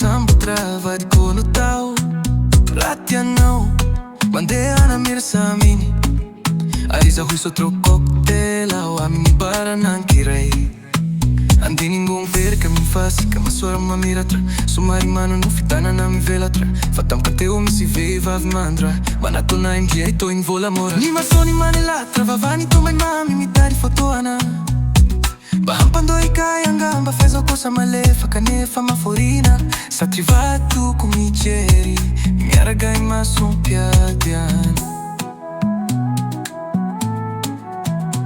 sambo trava di colo tau Ratia não Bandeira na mira sa mini Aiza hui sotro cocktail Au a mini bara nan kirei Andi ninguém ver que me faz Que ma suora ma mira tra Sumari mano no fitana na mi vela tra Fatam cateu mi si veiva vi mandra Banato na MJ to in vola mora Ni marsoni mane la Travavani to mai mami mi dari foto ana Bahampando i kai angamba faz o cosa malefa Canefa ma forina Sta trivato come ceri Mi ragai ma son piadiano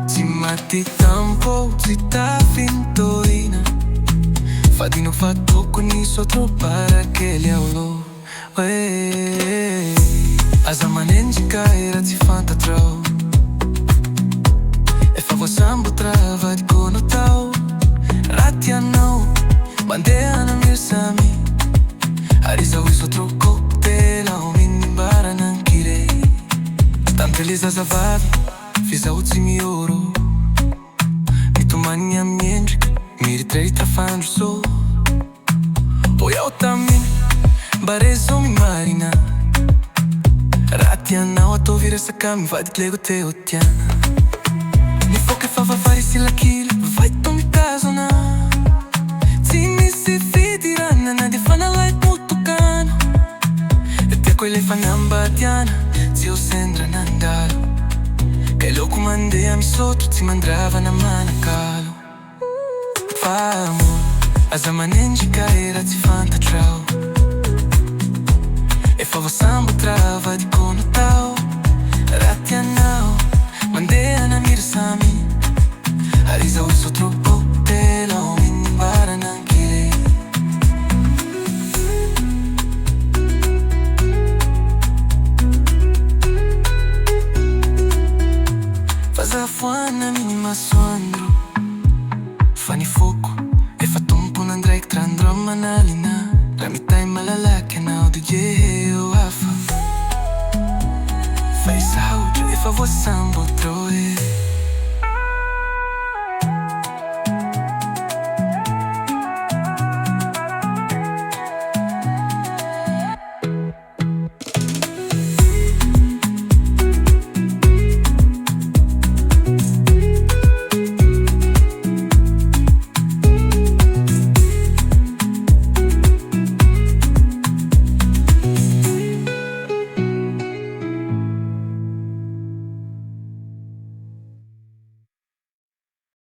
Si matti tampo zita fintoina Fadino fatto con i sotro para che li aulo Asa manenjica era zi fanta trau E favo sambo trava di cono tau Ratia não Bandeira na mirsami Arisa ui sotro cocktail Au mini bara nan kirei Tante lisa zavavi Fisa uzi mi oro Mi tu mani a mienjic Mi ritrei trafandru so Poi au tamin Barezo mi marina Ratia não A to vire sa cami Va di plego te otiana Mi fo che fa fare si la kill Vai tu mi caso na Zini si fiti ranna Na di fana lai molto cana E te quelle fanamba diana Zio sendra nandalo Che lo comandea mi sotto Zi mandrava na mana calo Fa amor Asa manenjica era zi fanta trau E favo sambo trava di cono tau Ratia não Bandeira na mira sami Arisa ui sotro cocktail Au mini bara nan kirei Faz a fuana minima soandro Fani foco E fatto un po' n'andrei trandro manalina Ramitai malala che nau di geo afa Fai saúde e favo sambo troe